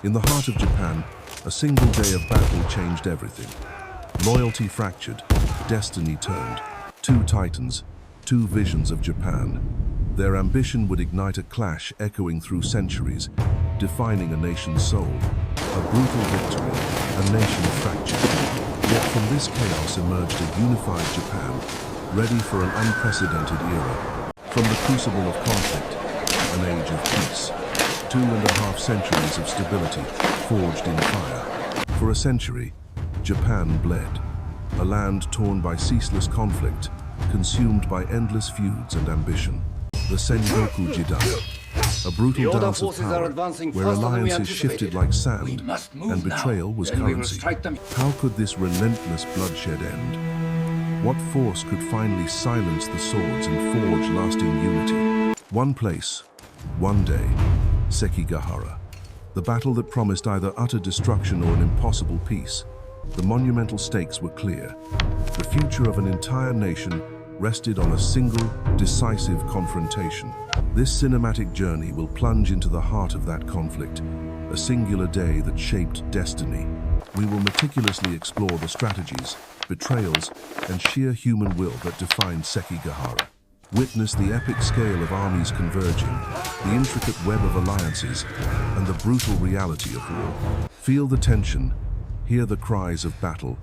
In the heart of Japan, a single day of battle changed everything. Loyalty fractured, destiny turned. Two titans, two visions of Japan. Their ambition would ignite a clash echoing through centuries, defining a nation's soul. A brutal victory, a nation fractured. Yet from this chaos emerged a unified Japan, ready for an unprecedented era. From the crucible of conflict, an age of peace. 2.5 centuries of stability, forged in fire. For a century, Japan bled. A land torn by ceaseless conflict, consumed by endless feuds and ambition. The Sengoku Jidai, a brutal dance of power, where alliances shifted like sand, and betrayal was currency. How could this relentless bloodshed end? What force could finally silence the swords and forge lasting unity? One place, one day, Sekigahara. The battle that promised either utter destruction or an impossible peace. The monumental stakes were clear. The future of an entire nation rested on a single, decisive confrontation. This cinematic journey will plunge into the heart of that conflict, a singular day that shaped destiny. We will meticulously explore the strategies, betrayals, and sheer human will that defined Sekigahara. Witness the epic scale of armies converging, the intricate web of alliances, and the brutal reality of war. Feel the tension, hear the cries of battle,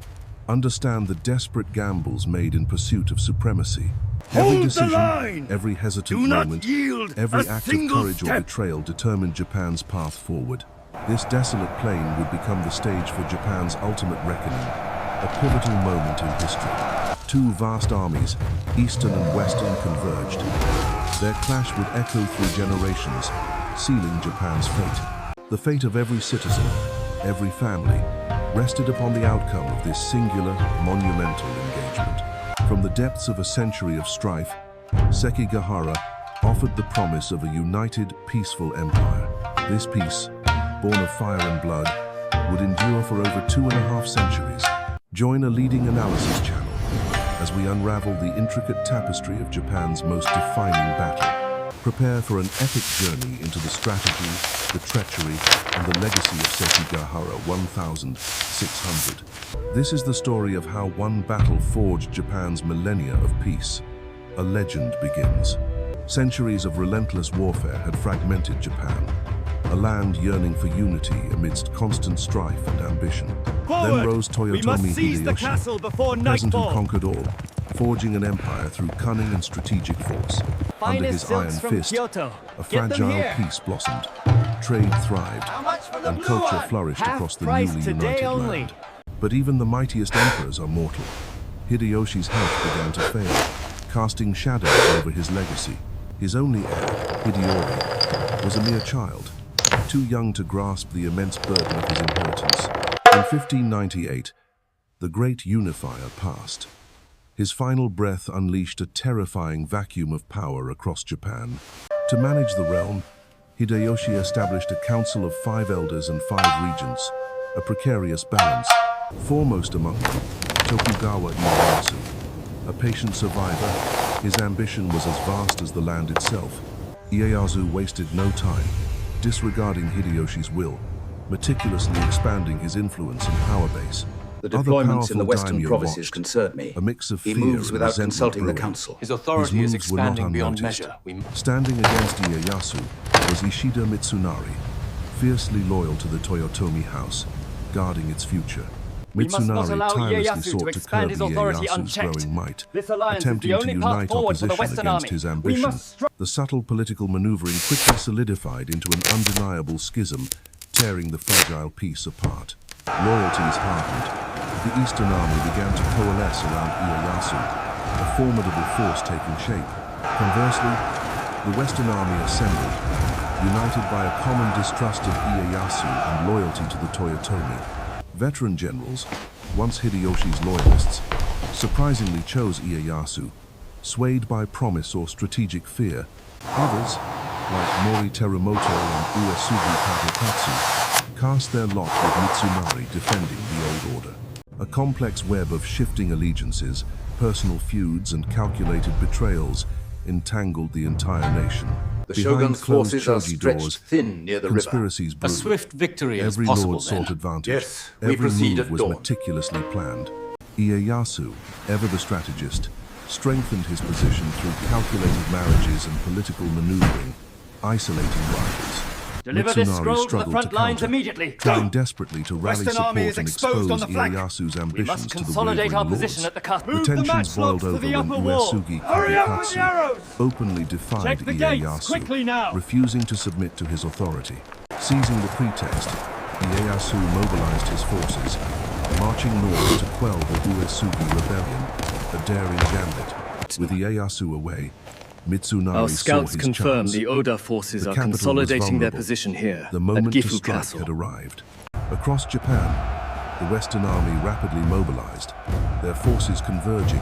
understand the desperate gambles made in pursuit of supremacy. Every decision, every hesitant moment, every act of courage or betrayal determined Japan's path forward. This desolate plain would become the stage for Japan's ultimate reckoning, a pivotal moment in history. Two vast armies, Eastern and Western, converged. Their clash would echo through generations, sealing Japan's fate. The fate of every citizen, every family, rested upon the outcome of this singular, monumental engagement. From the depths of a century of strife, Sekigahara offered the promise of a united, peaceful empire. This peace, born of fire and blood, would endure for over 2.5 centuries. Join a leading analysis channel as we unravel the intricate tapestry of Japan's most defining battle. Prepare for an epic journey into the strategy, the treachery, and the legacy of Sekigahara 1600. This is the story of how one battle forged Japan's millennia of peace. A legend begins. Centuries of relentless warfare had fragmented Japan, a land yearning for unity amidst constant strife and ambition. Forward! Then rose Toyotomi Hideyoshi, before a peasant who nightfall. conquered all, forging an empire through cunning and strategic force. Under his iron fist, a fragile peace blossomed. Trade thrived, and culture flourished across the newly united land. But even the mightiest emperors are mortal. Hideyoshi's health began to fail, casting shadows over his legacy. His only heir, Hideyori, was a mere child, too young to grasp the immense burden of his inheritance. In 1598, the great unifier passed. His final breath unleashed a terrifying vacuum of power across Japan. To manage the realm, Hideyoshi established a council of 5 elders and 5 regents, a precarious balance. Foremost among them, Tokugawa Ieyasu. A patient survivor, his ambition was as vast as the land itself. Ieyasu wasted no time, disregarding Hideyoshi's will, meticulously expanding his influence and power base. The deployments in the western daimyo provinces watched, concern me. a mix of He fear moves and without resentment consulting the brewing. council. His authority His is moves were not expanding beyond unnoticed. measure. Standing against Ieyasu was Ishida Mitsunari, fiercely loyal to the Toyotomi house, guarding its future. We must not Mitsunari allow tirelessly Ieyasu to sought to expand curb his authority Ieyasu's unchecked. growing might, This alliance is attempting the to only path unite forward for the opposition Western against Army. his We ambition. must The subtle political maneuvering quickly solidified into an undeniable schism, tearing the fragile peace apart. Loyalties hardened. The Eastern Army began to coalesce around Ieyasu, a formidable force taking shape. Conversely, the Western Army assembled, united by a common distrust of Ieyasu and loyalty to the Toyotomi. Veteran generals, once Hideyoshi's loyalists, surprisingly chose Ieyasu, swayed by promise or strategic fear. Others, like Mori Terremoto and Uesugi Kagetatsu, cast their lot with Mitsunari defending the old order. A complex web of shifting allegiances, personal feuds, and calculated betrayals entangled the entire nation. The Behind Shogun's closed forces are shoji stretched doors, thin near the river. conspiracies A brewed. swift victory is Every possible lord sought then. advantage. Yes, we Every proceed move at was dawn. meticulously planned. Ieyasu, ever the strategist, strengthened his position through calculated marriages and political maneuvering, isolating rivals. Deliver this Mitsunari scroll to the struggled front lines counter, immediately. trying desperately to rally Western support Army is and exposed expose on the flank. Ieyasu's We ambitions must to the consolidate our wavering position lords. at the cusp. The Move the tensions boiled matchlocks to over the when upper wall. Uesugi Hurry up with the Kagekatsu arrows! openly defied Check the gates, quickly now. refusing to submit to his authority. Seizing the pretext, Ieyasu mobilized his forces, marching north to quell the Uesugi rebellion, a daring gambit. With Ieyasu away, Mitsunari Our saw scouts his confirm chance. the Oda forces The are capital was consolidating their vulnerable. position here, The at moment to Gifu strike Castle. had arrived. Across Japan, the Western Army rapidly mobilized, their forces converging,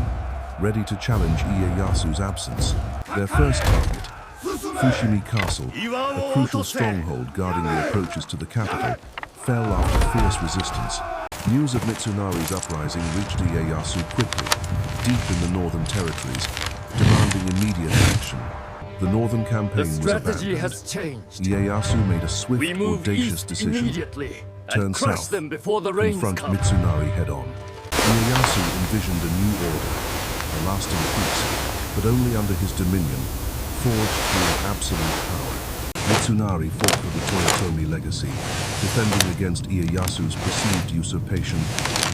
ready to challenge Ieyasu's absence. Their first target, Fushimi Castle, a crucial stronghold guarding the approaches to the capital, fell after fierce resistance. News of Mitsunari's uprising reached Ieyasu quickly, deep in the northern territories, demanding immediate action. The northern campaign was Strategy abandoned. has changed. Ieyasu made a swift, We move audacious east decision. immediately Turn and crush south, them before the rains confront come. Mitsunari head-on. Ieyasu envisioned a new order, a lasting peace, but only under his dominion, forged through absolute power. Mitsunari fought for the Toyotomi legacy, defending against Ieyasu's perceived usurpation,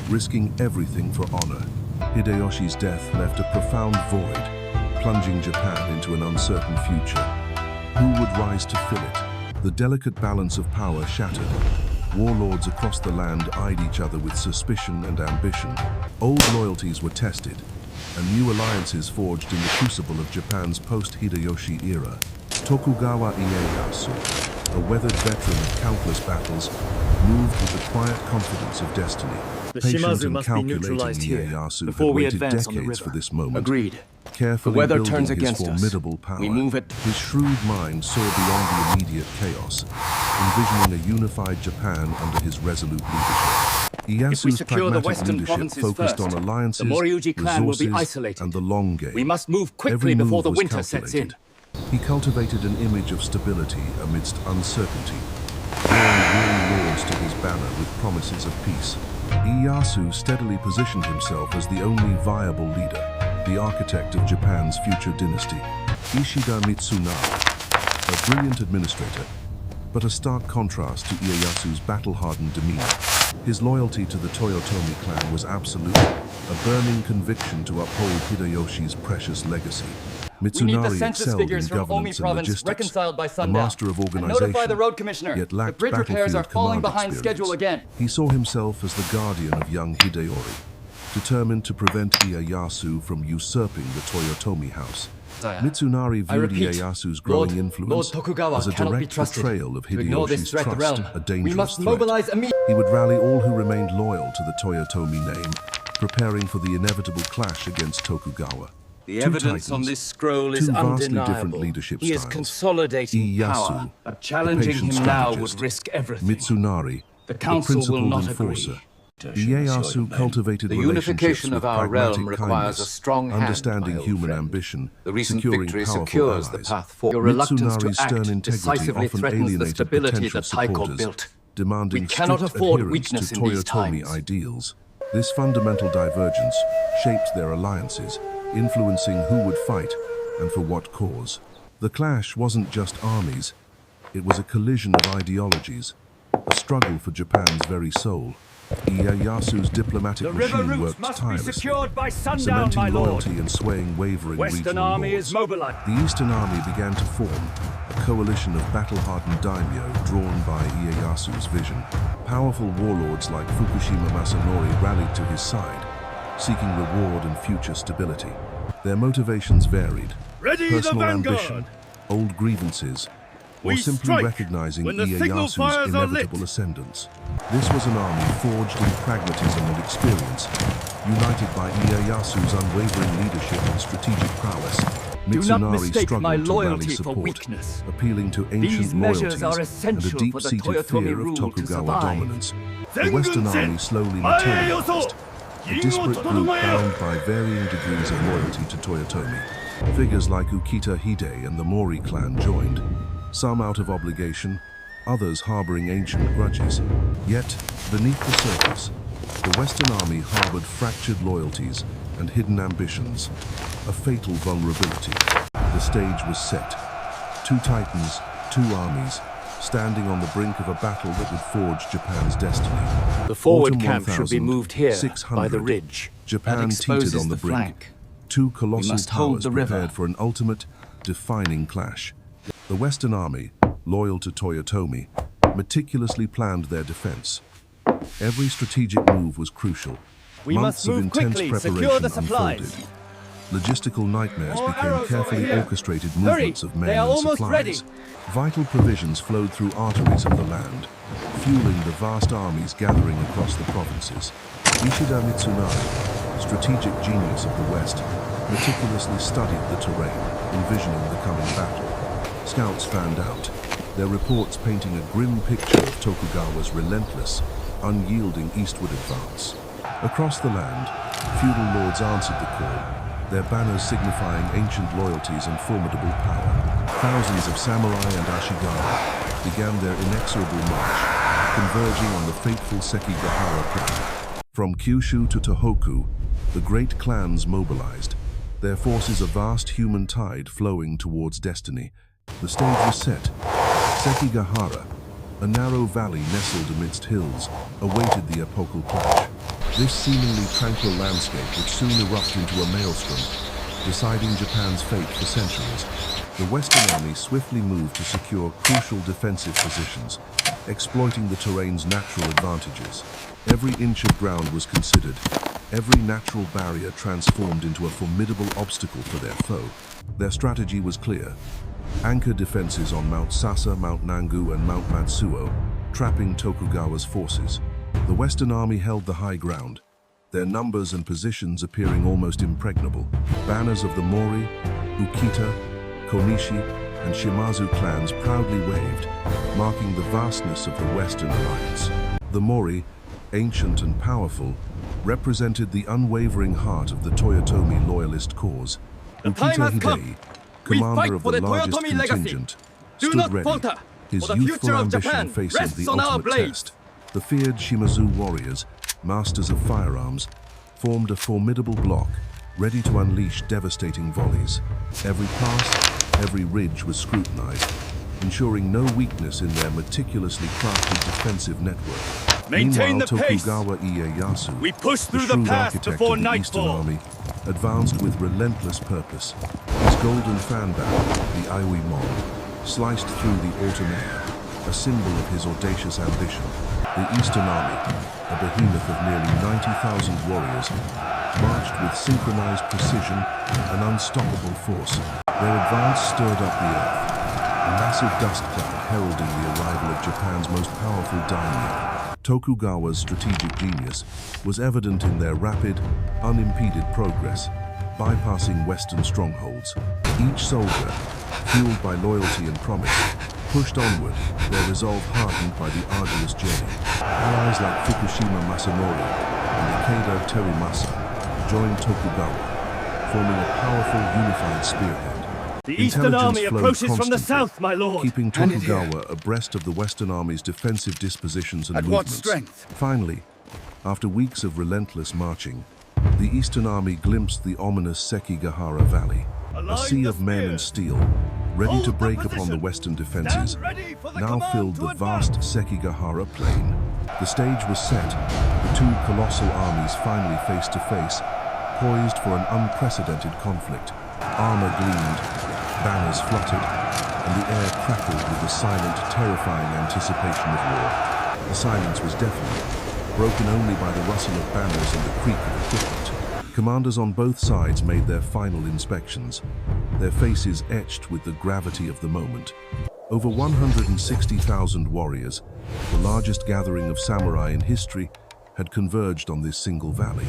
risking everything for honor. Hideyoshi's death left a profound void, plunging Japan into an uncertain future. Who would rise to fill it? The delicate balance of power shattered. Warlords across the land eyed each other with suspicion and ambition. Old loyalties were tested, and new alliances forged in the crucible of Japan's post-Hideyoshi era. Tokugawa Ieyasu, a weathered veteran of countless battles, moved with the quiet confidence of destiny. The Patient Shimazu and must be calculating neutralized here, Ieyasu before had we waited advance on the decades river. for this moment. Agreed. Carefully The weather building turns his against us. formidable power. We move it. His shrewd mind saw beyond the immediate chaos, envisioning a unified Japan under his resolute leadership. If we Iyasu's secure the pragmatic western leadership provinces focused first, on alliances, the Moriuji clan will be resources, isolated. and the long game. We must move quickly Every before move the was winter sets in. calculated. He cultivated an image of stability amidst uncertainty, drawing weary lords to his banner with promises of peace. Ieyasu steadily positioned himself as the only viable leader, the architect of Japan's future dynasty. Ishida Mitsunari, a brilliant administrator, but a stark contrast to Ieyasu's battle-hardened demeanor. His loyalty to the Toyotomi clan was absolute, a burning conviction to uphold Hideyoshi's precious legacy. We need the Mitsunari census excelled in figures from Omi governance and province logistics, reconciled by a sundown. master of And organization, notify the road commissioner. yet The lacked bridge repairs are battlefield falling command behind schedule experience. again. He saw himself as the guardian of young Hideyori, determined to prevent Ieyasu from usurping the Toyotomi house. Mitsunari I viewed repeat, Ieyasu's growing Lord influence Tokugawa as a cannot be direct trusted. betrayal of To ignore this Hideyoshi's threat trust, realm, a dangerous we must threat. mobilize immediately. He would rally all who remained loyal to the Toyotomi name, preparing for the inevitable clash against Tokugawa. The Two evidence on titans, this scroll is two vastly undeniable. different leadership He is styles. consolidating Ieyasu, power. the Challenging patient him now strategist. would risk everything. Mitsunari, The the council will principled not enforcer. agree. Ieyasu cultivated The relationships unification with of our pragmatic realm requires kindness, a strong hand, understanding my old human friend. ambition, The recent securing victory powerful secures the allies. path forward. Your reluctance to Mitsunari's act stern integrity decisively often threatens the alienated stability potential that Taiko supporters, built. demanding We cannot strict afford adherence weakness to in these Toyotomi times. ideals. This fundamental divergence shaped their alliances, influencing who would fight and for what cause. The clash wasn't just armies, it was a collision of ideologies, a struggle for Japan's very soul. Ieyasu's diplomatic The river machine routes worked must be tirelessly, secured by sundown, cementing my lord. loyalty and swaying wavering Western regional Army lords. is mobilized. The Eastern Army began to form, a coalition of battle-hardened daimyo drawn by Ieyasu's vision. Powerful warlords like Fukushima Masanori rallied to his side, seeking reward and future stability. Their motivations varied: Ready the personal vanguard! ambition, old grievances, or We simply strike recognizing when the signal Ieyasu's fires are lit. inevitable ascendance. This was an army forged in pragmatism and experience, united by Ieyasu's unwavering leadership and strategic prowess. Do not Mitsunari mistake struggled my to rally loyalty for support, weakness. appealing to These ancient measures loyalties are and a essential for the deep-seated Toyotomi fear of rule to Tokugawa survive. dominance. The Western Army slowly materialized, a disparate group bound by varying degrees of loyalty to Toyotomi. Figures like Ukita Hide and the Mori clan joined, some out of obligation, others harboring ancient grudges. Yet, beneath the surface, the Western Army harbored fractured loyalties and hidden ambitions, a fatal vulnerability. The stage was set. Two titans, two armies, standing on the brink of a battle that would forge Japan's destiny. The forward Autumn camp should be moved here, 1600. by the ridge. Japan That teetered exposes on the the brink. flank. Two colossal must hold powers the river. prepared for an ultimate, defining clash. The Western Army, loyal to Toyotomi, meticulously planned their defense. Every strategic move was crucial. We Months must of move intense quickly. preparation Secure the supplies. unfolded. Logistical nightmares More became arrows over carefully here. orchestrated Hurry, movements of men they are and almost supplies. ready. Vital provisions flowed through arteries of the land, fueling the vast armies gathering across the provinces. Ishida Mitsunari, strategic genius of the West, meticulously studied the terrain, envisioning the coming battle. Scouts fanned out, their reports painting a grim picture of Tokugawa's relentless, unyielding eastward advance. Across the land, feudal lords answered the call, their banners signifying ancient loyalties and formidable power. Thousands of samurai and ashigara began their inexorable march, converging on the fateful Sekigahara plain. From Kyushu to Tohoku, the great clans mobilized, their forces a vast human tide flowing towards destiny. The stage was set. Sekigahara, a narrow valley nestled amidst hills, awaited the epochal clash. This seemingly tranquil landscape would soon erupt into a maelstrom, deciding Japan's fate for centuries. The Western Army swiftly moved to secure crucial defensive positions, exploiting the terrain's natural advantages. Every inch of ground was considered, every natural barrier transformed into a formidable obstacle for their foe. Their strategy was clear. Anchor defenses on Mount Sasa, Mount Nangu, and Mount Matsuo, trapping Tokugawa's forces. The Western Army held the high ground, their numbers and positions appearing almost impregnable. Banners of the Mori, Ukita, Konishi, and Shimazu clans proudly waved, marking the vastness of the Western Alliance. The Mori, ancient and powerful, represented the unwavering heart of the Toyotomi loyalist cause. The time Ukita has come. Hidei, We commander fight of for the the largest Toyotomi legacy. contingent, Do stood not ready, falter, his for the youthful future of ambition Japan facing rests the on our ultimate blades. test. The feared Shimazu warriors, masters of firearms, formed a formidable block, ready to unleash devastating volleys. Every pass, every ridge was scrutinized, ensuring no weakness in their meticulously crafted defensive network. Maintain Meanwhile, the pace. Tokugawa Ieyasu, We push through the shrewd pass architect before of the Eastern nightfall. Army, advanced with relentless purpose. His golden fan band, the Iwimon, sliced through the autumn air, a symbol of his audacious ambition. The Eastern Army, a behemoth of nearly 90,000 warriors, marched with synchronized precision and unstoppable force. Their advance stirred up the earth, a massive dust cloud heralding the arrival of Japan's most powerful daimyo. Tokugawa's strategic genius was evident in their rapid, unimpeded progress, bypassing Western strongholds. Each soldier, fueled by loyalty and promise, pushed onward, their resolve hardened by the arduous journey. Allies like Fukushima Masanori and Ikeda Terimasa joined Tokugawa, forming a powerful unified spearhead. The Eastern Army Intelligence flowed approaches from the constantly, south, my lord. keeping Hand it here. Tokugawa abreast of the Western Army's defensive dispositions and At what movements. strength? Finally, after weeks of relentless marching, the Eastern Army glimpsed the ominous Sekigahara Valley, a sea of men and steel, ready Hold to the break upon the position. Western defenses, Stand ready for the now command filled to the advance. vast Sekigahara plain. The stage was set, the two colossal armies finally face to face, poised for an unprecedented conflict. Armor gleamed, banners fluttered, and the air crackled with the silent, terrifying anticipation of war. The silence was deafening, broken only by the rustle of banners and the creak of equipment. Commanders on both sides made their final inspections, their faces etched with the gravity of the moment. Over 160,000 warriors, the largest gathering of samurai in history, had converged on this single valley.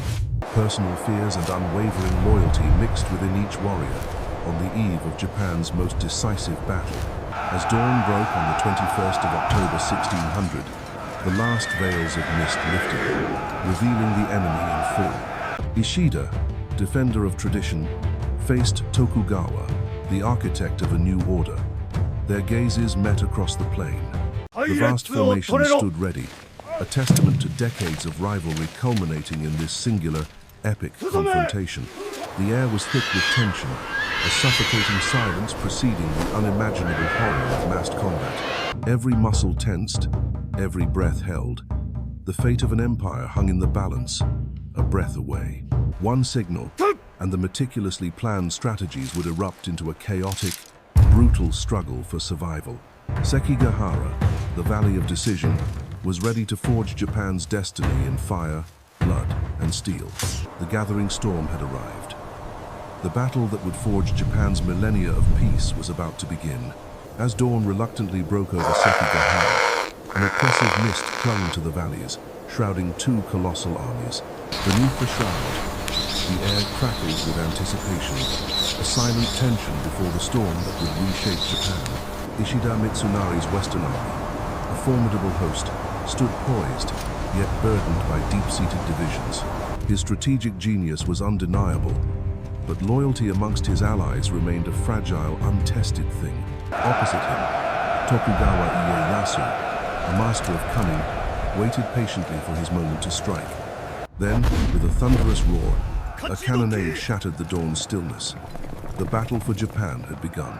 Personal fears and unwavering loyalty mixed within each warrior on the eve of Japan's most decisive battle. As dawn broke on the 21st of October 1600, the last veils of mist lifted, revealing the enemy in full. Ishida, defender of tradition, faced Tokugawa, the architect of a new order. Their gazes met across the plain. The vast formation stood ready, a testament to decades of rivalry culminating in this singular, epic confrontation. The air was thick with tension, a suffocating silence preceding the unimaginable horror of massed combat. Every muscle tensed, every breath held. The fate of an empire hung in the balance, a breath away. One signal, and the meticulously planned strategies would erupt into a chaotic, brutal struggle for survival. Sekigahara, the Valley of Decision, was ready to forge Japan's destiny in fire, blood, and steel. The gathering storm had arrived. The battle that would forge Japan's millennia of peace was about to begin. As dawn reluctantly broke over Sekigahara, an oppressive mist clung to the valleys, shrouding two colossal armies. Beneath the shroud, the air crackled with anticipation, a silent tension before the storm that would reshape Japan. Ishida Mitsunari's Western Army, a formidable host, stood poised, yet burdened by deep-seated divisions. His strategic genius was undeniable, but loyalty amongst his allies remained a fragile, untested thing. Opposite him, Tokugawa Ieyasu, a master of cunning, waited patiently for his moment to strike. Then, with a thunderous roar, a cannonade shattered the dawn's stillness. The battle for Japan had begun.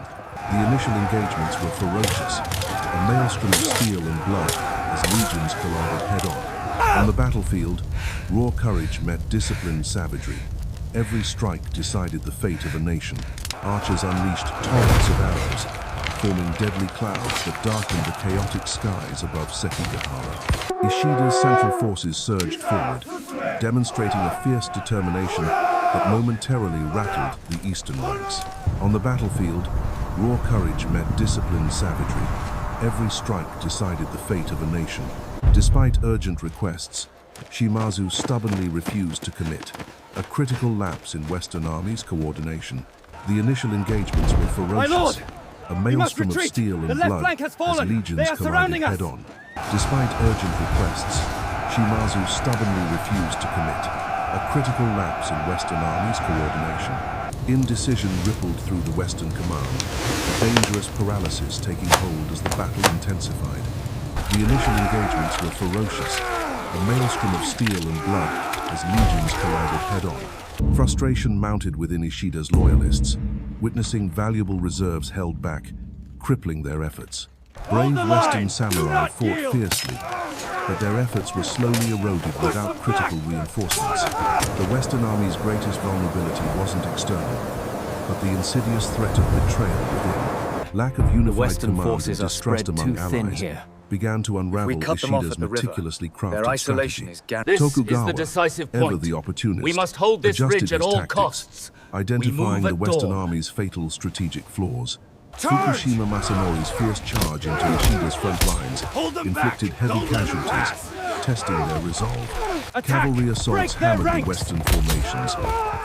The initial engagements were ferocious, a maelstrom of steel and blood as legions collided head-on. On the battlefield, raw courage met disciplined savagery. Every strike decided the fate of a nation. Archers unleashed torrents of arrows, forming deadly clouds that darkened the chaotic skies above Sekigahara. Ishida's central forces surged forward, demonstrating a fierce determination that momentarily rattled the eastern ranks. On the battlefield, raw courage met disciplined savagery. Every strike decided the fate of a nation. Despite urgent requests, Shimazu stubbornly refused to commit, a critical lapse in Western armies' coordination. The initial engagements were ferocious, a maelstrom of steel and blood as legions collided head-on. Despite urgent requests, Shimazu stubbornly refused to commit, a critical lapse in Western armies' coordination. Indecision rippled through the Western command, a dangerous paralysis taking hold as the battle intensified. The initial engagements were ferocious, a maelstrom of steel and blood as legions collided head-on. Frustration mounted within Ishida's loyalists, witnessing valuable reserves held back, crippling their efforts. Brave Western samurai fought fiercely, but their efforts were slowly eroded without critical reinforcements. The Western Army's greatest vulnerability wasn't external, but the insidious threat of betrayal within. Lack of unified command and distrust among allies began to unravel Ishida's meticulously crafted strategy. Tokugawa, ever the opportunist, We must hold this adjusted ridge at his all tactics, costs. identifying We the move at Western dawn. Army's fatal strategic flaws. Fukushima Masanori's fierce charge into Ishida's front lines inflicted heavy casualties, testing their resolve. Cavalry assaults hammered the Western formations,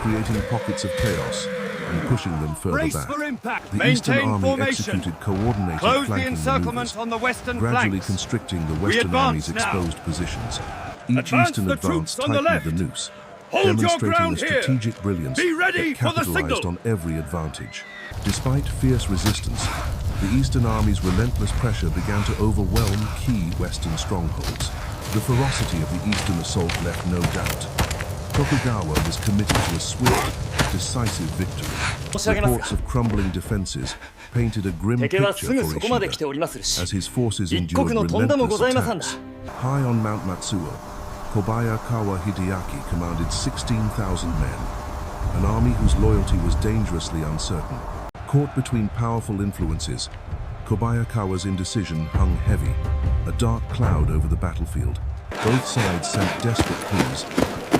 creating pockets of chaos and pushing them further Brace back. for impact. The Eastern Maintain Army formation. executed coordinated Close the flanking encirclement maneuvers, on the western gradually flanks. constricting the Western advance Army's now. exposed positions. Each Advance Eastern the advance troops on the tightened the left. noose, Hold your demonstrating ground a here. strategic brilliance Be ready that for the capitalized signal. on every advantage. Despite fierce resistance, the Eastern Army's relentless pressure began to overwhelm key Western strongholds. The ferocity of the Eastern assault left no doubt. Tokugawa was committed to a swift, decisive victory. Reports of crumbling defenses painted a grim 敵は picture すぐ for そこまで来 Ishida ておりまするし as his forces 一 endured 刻のとんだもございません relentless attacks. High on Mount Matsuo, Kobayakawa Hideyoshi commanded 16,000 men, an army whose loyalty was dangerously uncertain. Caught between powerful influences, Kobayakawa's indecision hung heavy, a dark cloud over the battlefield. Both sides sent desperate pleas,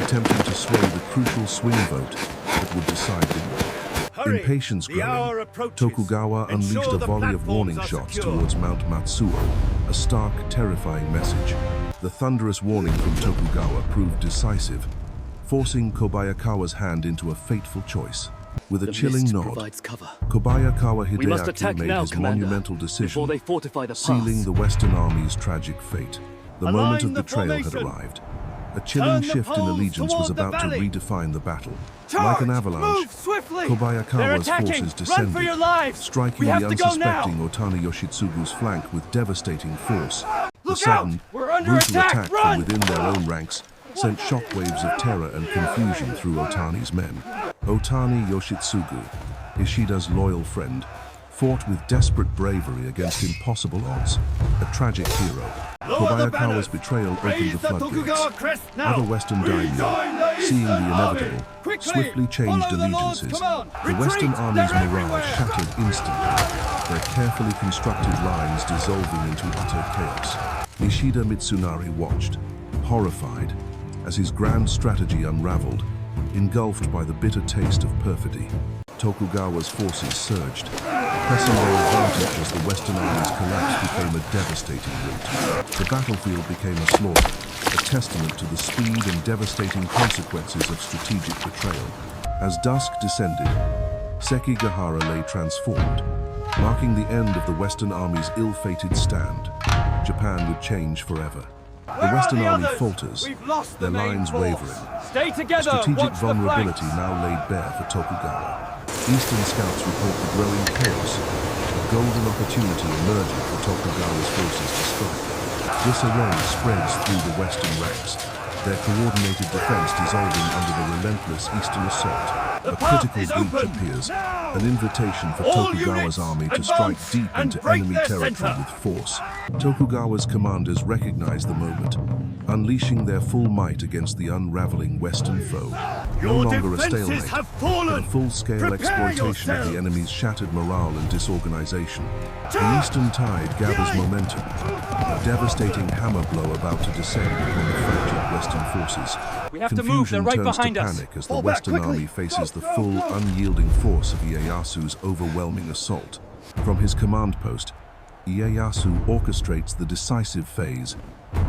attempting to sway the crucial swing vote that would decide the war. Hurry. Impatience The hour growing, approaches. Tokugawa Ensure unleashed a the volley of platforms warning are shots secure. towards Mount Matsuo, a stark, terrifying message. The thunderous warning from Tokugawa proved decisive, forcing Kobayakawa's hand into a fateful choice. With a The chilling mist nod, provides cover. Kobayakawa We must Hideyoshi attack made now, his Commander, monumental decision, before they fortify the pass. sealing the Western Army's tragic fate. The Align moment of the betrayal had formation. arrived. A chilling Turn the shift in poles allegiance was toward the about to valley. redefine the battle. Charge! Like an avalanche, Move swiftly! Kobayakawa's They're attacking! forces Run for your descended, lives! striking We the have to go now! unsuspecting Otani Yoshitsugu's flank with devastating force. The Look out! sudden, We're under brutal attack! attack Run! from within their own ranks sent shockwaves of terror and confusion through Otani's men. Otani Yoshitsugu, Ishida's loyal friend, fought with desperate bravery against impossible odds. A tragic hero, Kobayakawa's betrayal opened the floodgates. Other Western daimyo, seeing the inevitable, swiftly changed allegiances. The Western army's morale shattered instantly, their carefully constructed lines dissolving into utter chaos. Ishida Mitsunari watched, horrified, as his grand strategy unraveled, engulfed by the bitter taste of perfidy. Tokugawa's forces surged, pressing their advantage as the Western army's collapse became a devastating rout. The battlefield became a slaughter, a testament to the speed and devastating consequences of strategic betrayal. As dusk descended, Sekigahara lay transformed, marking the end of the Western army's ill-fated stand. Japan would change forever. The Western army falters, their lines wavering. Stay together! Strategic vulnerability now laid bare for Tokugawa. Eastern scouts report the growing chaos, a golden opportunity emerging for Tokugawa's forces to strike. Disarray spreads through the Western ranks, their coordinated defense dissolving under the relentless Eastern assault. A critical breach appears, an invitation for Tokugawa's army to strike deep into enemy territory with force. Tokugawa's commanders recognize the moment, unleashing their full might against the unraveling Western foe. No longer a stalemate, but a full-scale exploitation of the enemy's shattered morale and disorganization. The Eastern tide gathers momentum, a devastating hammer blow about to descend upon the fractured Western forces. We have to move, they're right Confusion turns behind to us. panic as the Western army faces the full, unyielding force of Ieyasu's overwhelming assault. From his command post, Ieyasu orchestrates the decisive phase,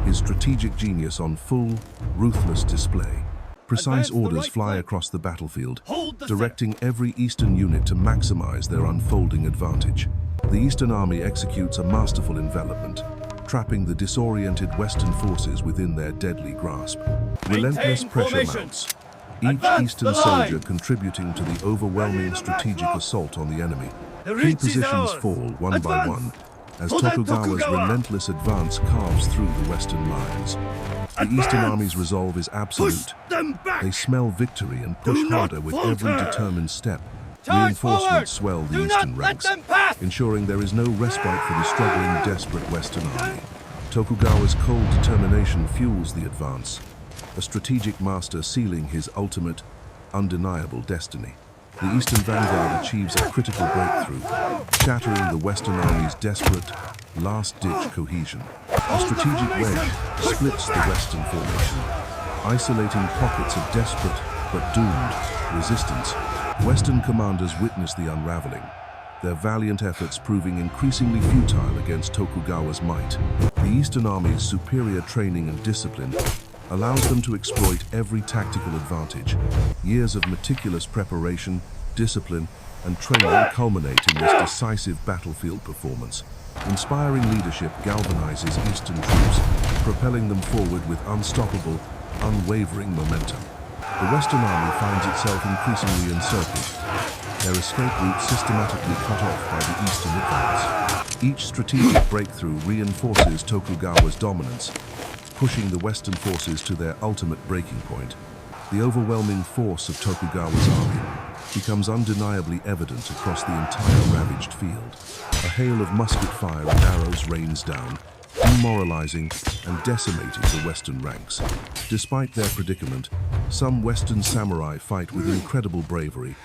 his strategic genius on full, ruthless display. Precise orders fly across the battlefield, directing every Eastern unit to maximize their unfolding advantage. The Eastern army executes a masterful envelopment, trapping the disoriented Western forces within their deadly grasp. Relentless pressure mounts, each Eastern soldier contributing to the overwhelming strategic assault on the enemy. Key positions fall one by one, as Tokugawa's relentless advance carves through the Western lines. The Eastern army's resolve is absolute. They smell victory and push harder with every determined step. Reinforcements swell the Eastern ranks, ensuring there is no respite for the struggling, desperate Western army. Tokugawa's cold determination fuels the advance, a strategic master sealing his ultimate, undeniable destiny. The Eastern vanguard achieves a critical breakthrough, shattering the Western army's desperate, last-ditch cohesion. A strategic wedge splits the Western formation, isolating pockets of desperate but doomed resistance. Western commanders witness the unraveling, their valiant efforts proving increasingly futile against Tokugawa's might. The Eastern army's superior training and discipline allows them to exploit every tactical advantage. Years of meticulous preparation, discipline, and training culminate in this decisive battlefield performance. Inspiring leadership galvanizes Eastern troops, propelling them forward with unstoppable, unwavering momentum. The Western army finds itself increasingly encircled, their escape route systematically cut off by the Eastern advance. Each strategic breakthrough reinforces Tokugawa's dominance, pushing the Western forces to their ultimate breaking point. The overwhelming force of Tokugawa's army becomes undeniably evident across the entire ravaged field. A hail of musket fire and arrows rains down, demoralizing and decimating the Western ranks. Despite their predicament, some Western samurai fight with incredible bravery,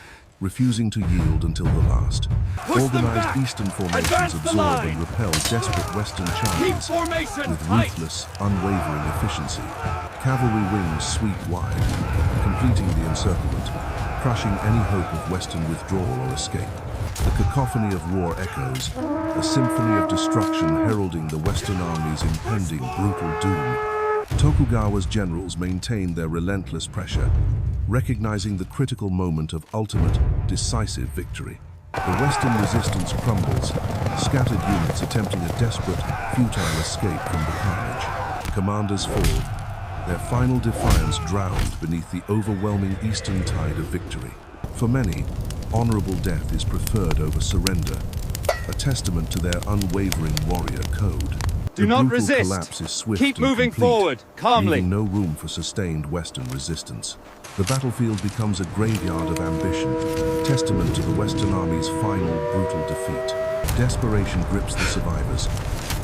refusing to yield until the last. Organized Eastern formations absorb and repel desperate Western charges with ruthless, unwavering efficiency. Cavalry wings sweep wide, completing the encirclement, crushing any hope of Western withdrawal or escape. The cacophony of war echoes, a symphony of destruction heralding the Western army's impending brutal doom. Tokugawa's generals maintain their relentless pressure, recognizing the critical moment of ultimate, decisive victory. The Western resistance crumbles, scattered units attempting a desperate, futile escape from the carnage. Commanders fall, their final defiance drowned beneath the overwhelming eastern tide of victory. For many, honorable death is preferred over surrender, a testament to their unwavering warrior code. Do not brutal resist. Collapse is swift Keep and moving complete, forward, calmly. leaving no room for sustained Western resistance. The battlefield becomes a graveyard of ambition, testament to the Western Army's final brutal defeat. Desperation grips the survivors,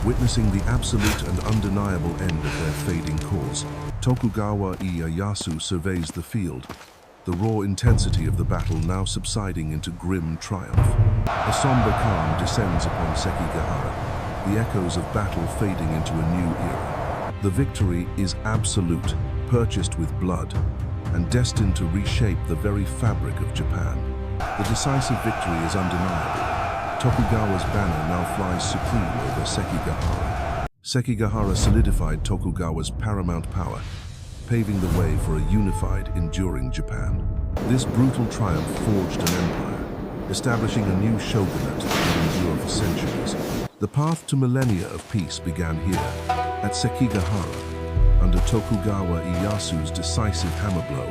witnessing the absolute and undeniable end of their fading cause. Tokugawa Ieyasu surveys the field, the raw intensity of the battle now subsiding into grim triumph. A somber calm descends upon Sekigahara, the echoes of battle fading into a new era. The victory is absolute, purchased with blood, and destined to reshape the very fabric of Japan. The decisive victory is undeniable. Tokugawa's banner now flies supreme over Sekigahara. Sekigahara solidified Tokugawa's paramount power, paving the way for a unified, enduring Japan. This brutal triumph forged an empire, establishing a new shogunate that would endure for centuries. The path to millennia of peace began here, at Sekigahara. Under Tokugawa Ieyasu's decisive hammer blow,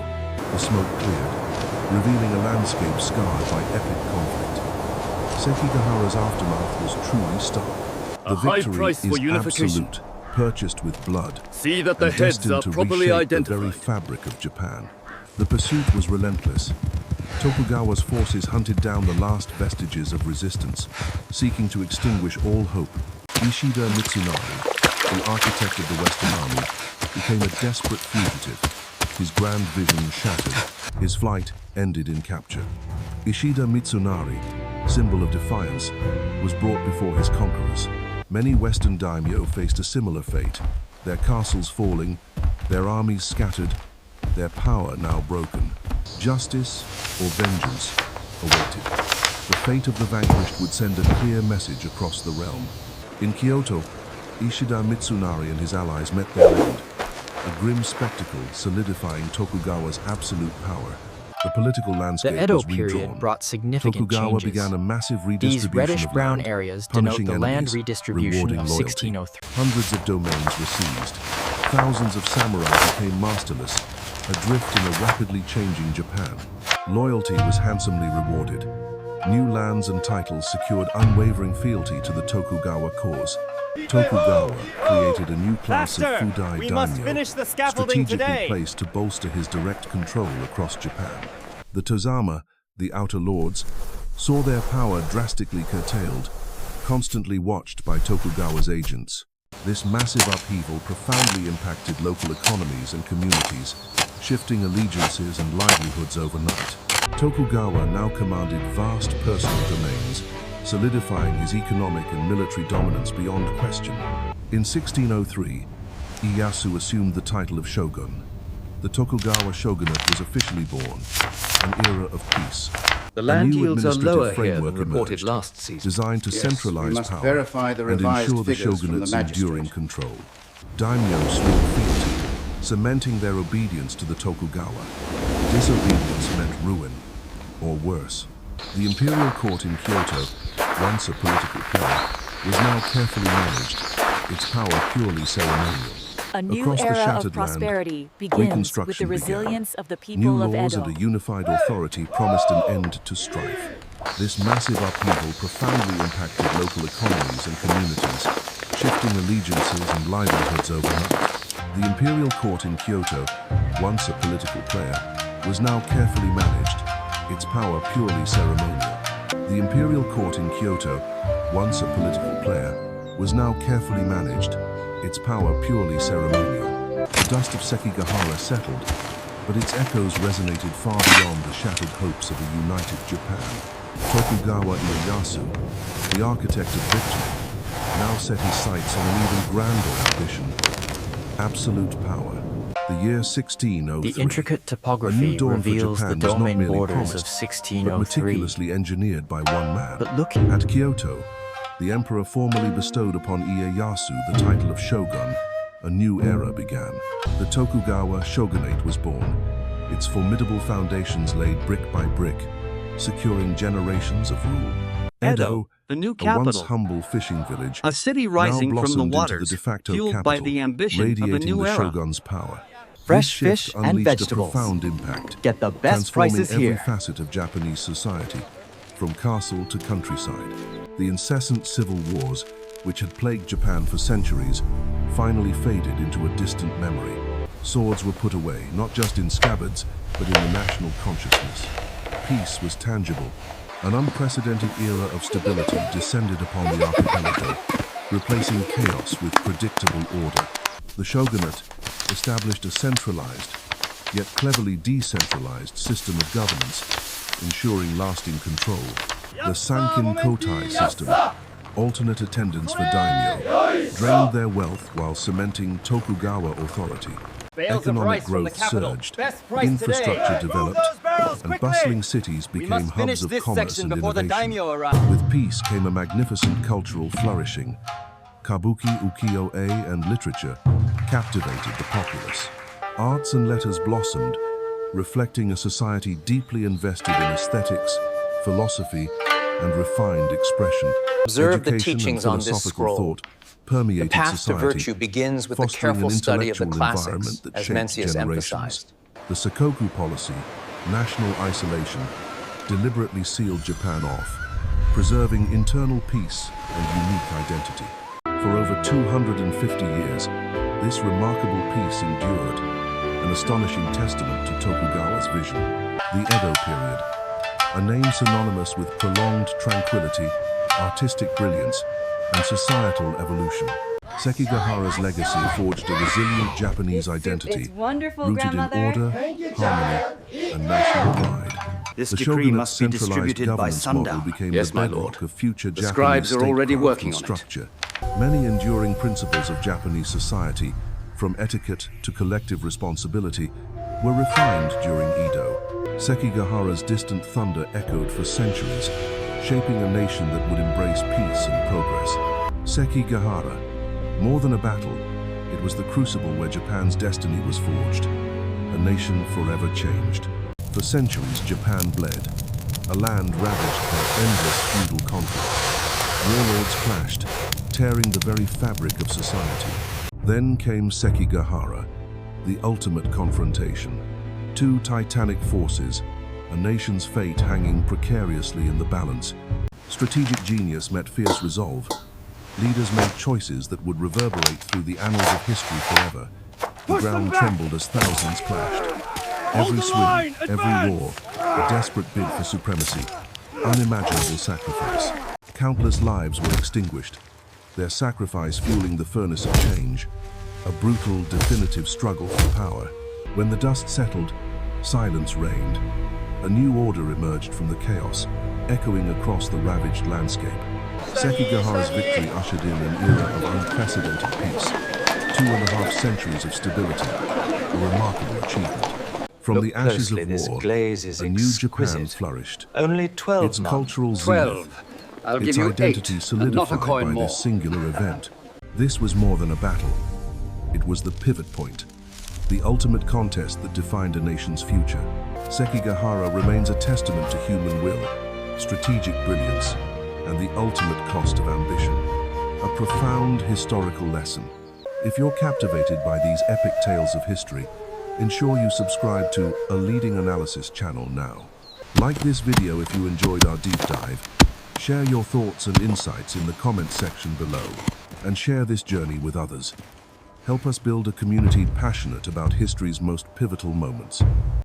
the smoke cleared, revealing a landscape scarred by epic conflict. Sekigahara's aftermath was truly stark. The victory is absolute, purchased with blood, See that the and heads destined are to properly reshape the very identified. fabric of Japan. The pursuit was relentless. Tokugawa's forces hunted down the last vestiges of resistance, seeking to extinguish all hope. Ishida Mitsunari, the architect of the Western Army, became a desperate fugitive. His grand vision shattered. His flight ended in capture. Ishida Mitsunari, symbol of defiance, was brought before his conquerors. Many Western daimyo faced a similar fate, their castles falling, their armies scattered, their power now broken. Justice or vengeance awaited. The fate of the vanquished would send a clear message across the realm. In Kyoto, Ishida Mitsunari and his allies met their end, a grim spectacle solidifying Tokugawa's absolute power. The political landscape The Edo was period redrawn. brought significant Tokugawa changes. began a massive These redistribution reddish-brown of land, areas denote punishing the land enemies, redistribution rewarding of loyalty. 1603. Hundreds of domains were seized. Thousands of samurai became masterless, adrift in a rapidly changing Japan. Loyalty was handsomely rewarded. New lands and titles secured unwavering fealty to the Tokugawa cause. Tokugawa created a new class of Fudai We must daimyo, finish the scaffolding strategically today. placed to bolster his direct control across Japan. The Tozama, the outer lords, saw their power drastically curtailed, constantly watched by Tokugawa's agents. This massive upheaval profoundly impacted local economies and communities, shifting allegiances and livelihoods overnight. Tokugawa now commanded vast personal domains, solidifying his economic and military dominance beyond question. In 1603, Ieyasu assumed the title of shogun. The Tokugawa Shogunate was officially born, an era of peace. The land new yields are administrative lower here framework than reported emerged, last season. designed to Yes, centralize we must power verify the and revised ensure the figures from the shogunate's magistrate. enduring control. Daimyo swore fealty, cementing their obedience to the Tokugawa. Disobedience meant ruin, or worse. The imperial court in Kyoto, once a political player, was now carefully managed, its power purely ceremonial. A new Across the era shattered of prosperity land, begins with reconstruction the resilience began. of the New people of laws Edo. and a unified authority promised an end to strife. This massive upheaval profoundly impacted local economies and communities, shifting allegiances and livelihoods overnight. The imperial court in Kyoto, once a political player, was now carefully managed, its power purely ceremonial. The imperial court in Kyoto, once a political player, was now carefully managed, its power purely ceremonial. The dust of Sekigahara settled, but its echoes resonated far beyond the shattered hopes of a united Japan. Tokugawa Ieyasu, the architect of victory, now set his sights on an even grander ambition: absolute power. The year 1603. The intricate A topography new dawn for reveals the Japan was not domain merely borders promised, of but 1603. meticulously engineered by one man. But look, At Kyoto, the emperor formally bestowed upon Ieyasu the title of shogun. A new era began. The Tokugawa Shogunate was born, its formidable foundations laid brick by brick, securing generations of rule. Edo, the new a once capital, humble fishing village, a city rising now from the blossomed into waters, the de facto fueled capital, by the ambition of a radiating new the era. shogun's power. Fresh shift fish and unleashed vegetables. a profound impact, Get the best transforming prices every here. facet of Japanese society, from castle to countryside. The incessant civil wars, which had plagued Japan for centuries, finally faded into a distant memory. Swords were put away, not just in scabbards, but in the national consciousness. Peace was tangible. An unprecedented era of stability descended upon the archipelago, replacing chaos with predictable order. The shogunate established a centralized, yet cleverly decentralized system of governance, ensuring lasting control. The Sankin Kotai system, alternate attendants for daimyo, drained their wealth while cementing Tokugawa authority. Bales of Economic rice from the growth capital. surged, Best price infrastructure today. developed, and bustling cities We became must finish hubs of this commerce section and before the innovation. daimyo arrive. With peace came a magnificent cultural flourishing. Kabuki, ukiyo-e, and literature captivated the populace. Arts and letters blossomed, reflecting a society deeply invested in aesthetics, philosophy, and refined expression. Observe the Education and teachings on this philosophical scroll. thought The permeated path to society, virtue begins with the fostering careful an study of the intellectual classics, environment that as shaped Mencius generations. emphasized. The Sengoku policy, national isolation, deliberately sealed Japan off, preserving internal peace and unique identity. For over 250 years, this remarkable peace endured, an astonishing testament to Tokugawa's vision. The Edo period, a name synonymous with prolonged tranquility, artistic brilliance, and societal evolution. Sekigahara's legacy forged a resilient Japanese identity, It's wonderful, rooted in Grandmother. order, harmony, and national pride. This The decree shogunate's must be centralized distributed by governance model sundown. became Yes, the my bedrock lord. of future The Japanese scribes are already statecraft working and on it. structure. Many enduring principles of Japanese society, from etiquette to collective responsibility, were refined during Edo. Sekigahara's distant thunder echoed for centuries, shaping a nation that would embrace peace and progress. Sekigahara, more than a battle, it was the crucible where Japan's destiny was forged, a nation forever changed. For centuries, Japan bled, a land ravaged by endless feudal conflicts. Warlords clashed, tearing the very fabric of society. Then came Sekigahara, the ultimate confrontation. Two titanic forces, a nation's fate hanging precariously in the balance. Strategic genius met fierce resolve. Leaders made choices that would reverberate through the annals of history forever. The ground trembled as thousands clashed. Every swing, every war, a desperate bid for supremacy, unimaginable sacrifice. Countless lives were extinguished, their sacrifice fueling the furnace of change, a brutal, definitive struggle for power. When the dust settled, silence reigned. A new order emerged from the chaos, echoing across the ravaged landscape. Sekigahara's victory ushered in an era of unprecedented peace, 2.5 centuries of stability, a remarkable achievement. From Look the ashes closely, of this war, glaze is a new Japan exquisite. flourished. Only 12 Its now. cultural 12. zenith, I'll its give you identity 8, and not a solidified coin by more. this singular event. This was more than a battle. It was the pivot point, the ultimate contest that defined a nation's future. Sekigahara remains a testament to human will, strategic brilliance, and the ultimate cost of ambition. A profound historical lesson. If you're captivated by these epic tales of history, ensure you subscribe to a leading analysis channel now. Like this video if you enjoyed our deep dive, share your thoughts and insights in the comment section below, and share this journey with others. Help us build a community passionate about history's most pivotal moments.